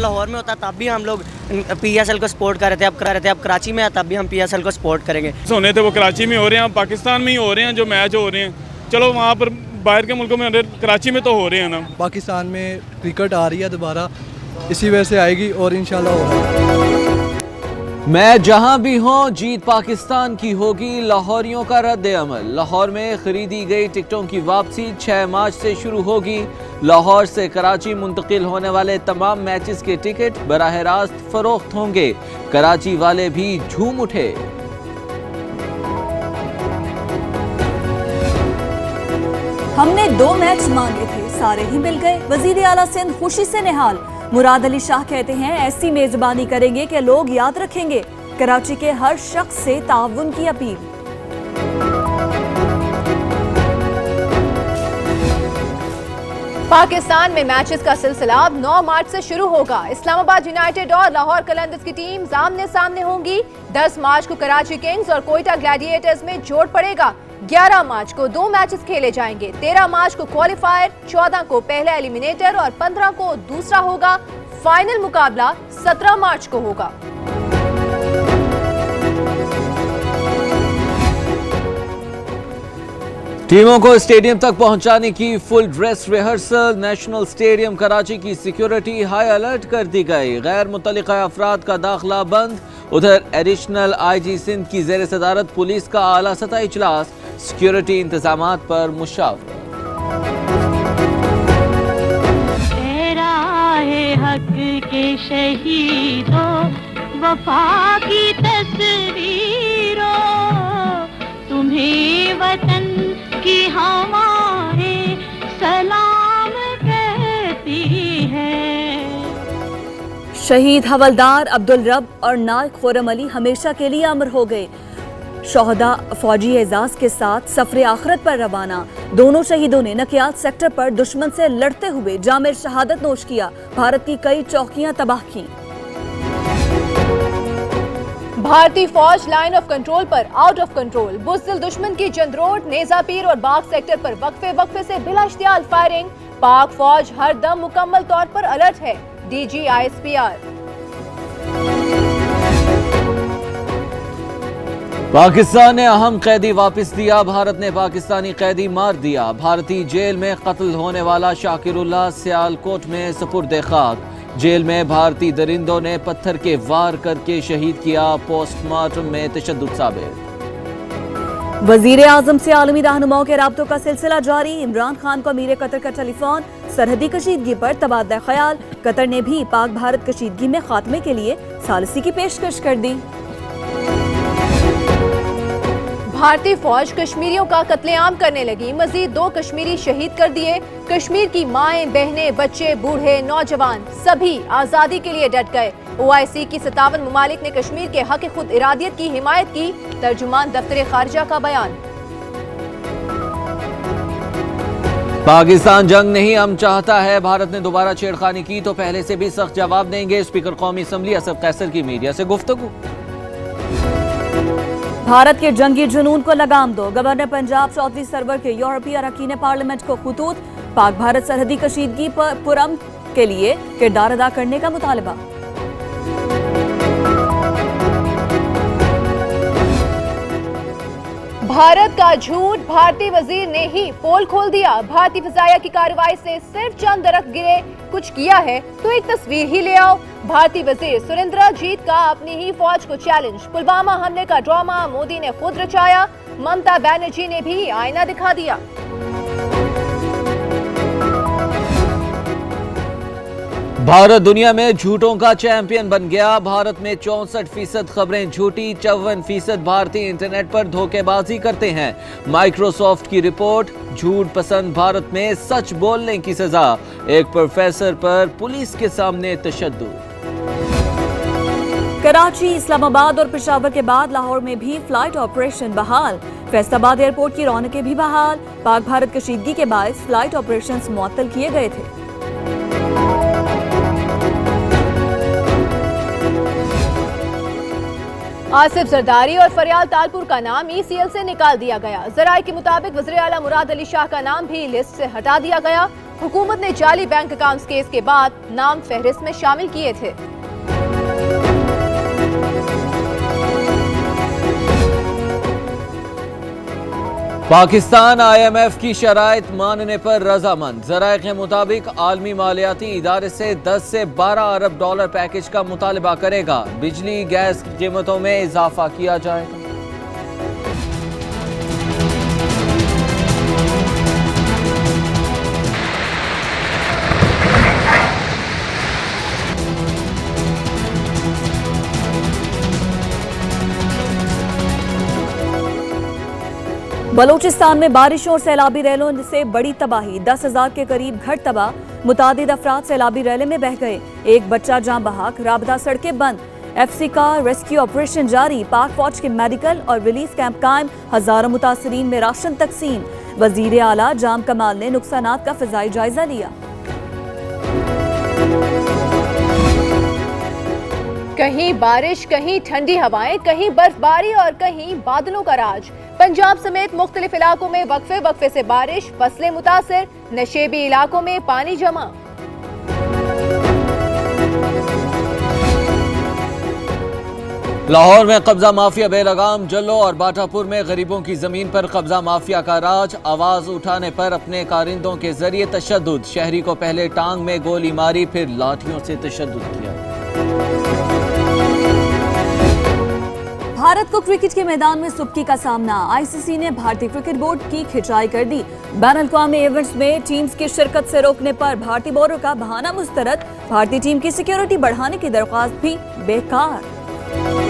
लाहौर में होता तब भी हम लोग PSL को सपोर्ट कर रहे थे, अब कराची में है तब भी हम PSL को सपोर्ट करेंगे। होने थे वो कराची में हो रहे हैं, पाकिस्तान में ही हो रहे हैं जो मैच हो रहे हैं। चलो वहाँ पर बाहर के मुल्कों में, कराची में तो हो रहे हैं ना। पाकिस्तान में क्रिकेट आ रही है दोबारा, इसी वजह से आएगी और इंशाल्लाह होगा। मैं जहां भी हूं जीत पाकिस्तान की होगी, लाहौरियों का रद्द अमल। लाहौर में खरीदी गई टिकटों की वापसी 6 मार्च से शुरू होगी। लाहौर से कराची मुंतकिल होने वाले तमाम मैचेस के टिकट बराह रास्त फरोख्त होंगे। कराची वाले भी झूम उठे। हमने 2 मैच मांगे थे, सारे ही मिल गए। वजीर आला सिंध खुशी से निहाल। मुराद अली शाह कहते हैं ऐसी मेजबानी करेंगे कि लोग याद रखेंगे। कराची के हर शख्स से ताउन की अपील। पाकिस्तान में मैचेस का सिलसिला अब 9 मार्च से शुरू होगा। इस्लामाबाद यूनाइटेड और लाहौर कलंदर्स की टीम आमने सामने होंगी। 10 मार्च को कराची किंग्स और कोयटा ग्लैडिएटर्स में जोड़ पड़ेगा। 11 मार्च को 2 मैचेस खेले जाएंगे। 13 मार्च को क्वालिफायर, 14 को पहला एलिमिनेटर और 15 को दूसरा होगा। फाइनल मुकाबला 17 मार्च को होगा। टीमों को स्टेडियम तक पहुंचाने की full dress rehearsal. National stadium Karachi की सिक्योरिटी हाई अलर्ट कर दी गई। गैर मुतल्लिका अफराद का दाखिला बंद। उधर एडिशनल IG सिंध की ज़ेर सदारत पुलिस का आला सतह इजलास। सिक्योरिटी इंतजामात पर मुशावरा। तेरा है हक के शहीदों, वफा की तस्वीरों, तुम्हें वतन की हमारे सलाम कहती है। शहीद हवलदार अब्दुल रब और नायक खुर्रम अली हमेशा के लिए अमर हो गए। शोहदा फौजी एजाज के साथ सफरे आखिरत पर रवाना। दोनों शहीदों ने नकियात सेक्टर पर दुश्मन से लड़ते हुए जामिर शहादत नोश किया। भारत की कई चौकियां तबाह की। भारतीय फौज लाइन ऑफ कंट्रोल पर आउट ऑफ कंट्रोल। बुज़दिल दुश्मन की जंदरोड, नेजापीर और बाग सेक्टर पर वक्फे से बिला इश्तियाल फायरिंग। पाक फौज हर दम मुकम्मल तौर पर अलर्ट है। DG ISPR। पाकिस्तान ने अहम कैदी वापस दिया। भारत ने पाकिस्तानी कैदी मार दिया। भारतीय जेल में कत्ल होने वाला शाकिरुल्लाह सियालकोट में सुपुर्द खाक। जेल में भारतीय दरिंदों ने पत्थर के वार करके शहीद किया। पोस्टमार्टम में तशद्दुद साबित। वजीर आजम से आलमी रहनुमाओं के राब्तों का सिलसिला जारी। इमरान खान को अमीर कतर का टेलीफोन। सरहदी कशीदगी पर तबादला ख्याल। कतर ने भी पाक भारत कशीदगी में खात्मे के लिए सालिसी की पेशकश कर दी। भारतीय फौज कश्मीरियों का कत्लेआम करने लगी। मजीद 2 कश्मीरी शहीद कर दिए। कश्मीर की माएं, बहनें, बच्चे, बूढ़े, नौजवान सभी आजादी के लिए डट गए। OIC की 57 ममालिक ने कश्मीर के हक खुद इरादियत की हिमायत की। तर्जुमान दफ्तर खारजा का बयान। पाकिस्तान जंग नहीं हम चाहता है। भारत ने दोबारा छेड़खानी की तो पहले से भी सख्त जवाब देंगे। स्पीकर कौमी असम्बली असद कैसर की मीडिया से गुफ्तगू। भारत के जंगी जुनून को लगाम दो। गवर्नर पंजाब चौधरी सरवर के यूरोपीय अरकान पार्लियामेंट को खतूत। पाक भारत सरहदी कशीदगी पर पुरअमन के लिए किरदार अदा करने का मुतालबा। भारत का झूठ, भारतीय वजीर ने ही पोल खोल दिया। भारतीय फिजाया की कार्रवाई से सिर्फ चंद दरख्त गिरे, कुछ किया है तो एक तस्वीर ही ले आओ। भारतीय वजीर सुरेंद्रजीत का अपनी ही फौज को चैलेंज। पुलवामा हमले का ड्रामा मोदी ने खुद रचाया। ममता बनर्जी ने भी आईना दिखा दिया। भारत दुनिया में झूठों का चैंपियन बन गया। भारत में 64% खबरें झूठी, 54% भारतीय इंटरनेट पर धोखेबाजी करते हैं। माइक्रोसॉफ्ट की रिपोर्ट। झूठ पसंद भारत में सच बोलने की सजा। एक प्रोफेसर पर पुलिस के सामने तशद्दुद। कराची, इस्लामाबाद और पेशावर के बाद लाहौर में भी फ्लाइट ऑपरेशन बहाल। फैसलाबाद एयरपोर्ट की रौनकें भी बहाल। पाक भारत कशीदगी के बायस फ्लाइट ऑपरेशंस मुअत्तल किए गए थे। आसिफ जरदारी और फरियाल तालपुर का नाम ECL से निकाल दिया गया। जराये के मुताबिक वज़ीर आला मुराद अली शाह का नाम भी लिस्ट से हटा दिया गया। हुकूमत ने जाली बैंक अकाउंट्स केस के बाद नाम फहरिस्त में शामिल किए थे। पाकिस्तान IMF की शराइत मानने पर रजामंद। ज़राए के मुताबिक आलमी मालियाती इदारे से 10 से 12 अरब डॉलर पैकेज का मुतालबा करेगा। बिजली गैस की कीमतों में इजाफा किया जाएगा। बलूचिस्तान में बारिश और सैलाबी रैलों से बड़ी तबाही, 10,000 के करीब घर तबाह, मुतादिद अफराद सैलाबी रैले में बह गए, एक बच्चा जाँ बहक, राबता सड़कें बंद। FC का रेस्क्यू ऑपरेशन जारी, पाक फौज के मेडिकल और रिलीफ कैंप कायम, हजारों मुतासरीन में राशन तकसीम। वजीर आला जाम कमाल ने नुकसानात का फिजाई जायजा लिया। कहीं बारिश, कहीं ठंडी हवाएं, कहीं बर्फबारी और कहीं बादलों का राज। पंजाब समेत मुख्तलिफ इलाकों में वक्फे वक्फे से बारिश, फसलें मुतासिर, नशेबी इलाकों में पानी जमा। लाहौर में कब्जा माफिया बेलगाम, जल्लो और बाटापुर में गरीबों की जमीन पर कब्जा माफिया का राज। आवाज उठाने पर अपने कारिंदों के जरिए तशद्दुद, शहरी को पहले टांग में गोली मारी, फिर लाठियों से तशद्दुद किया। भारत को क्रिकेट के मैदान में सुबकी का सामना, ICC ने भारतीय क्रिकेट बोर्ड की खिंचाई कर दी। बैन अल-अक़वामी इवेंट्स में टीम्स की शिरकत से रोकने पर भारतीय बॉलर का बहाना मुस्तरद, भारतीय टीम की सिक्योरिटी बढ़ाने की दरख्वास्त भी बेकार।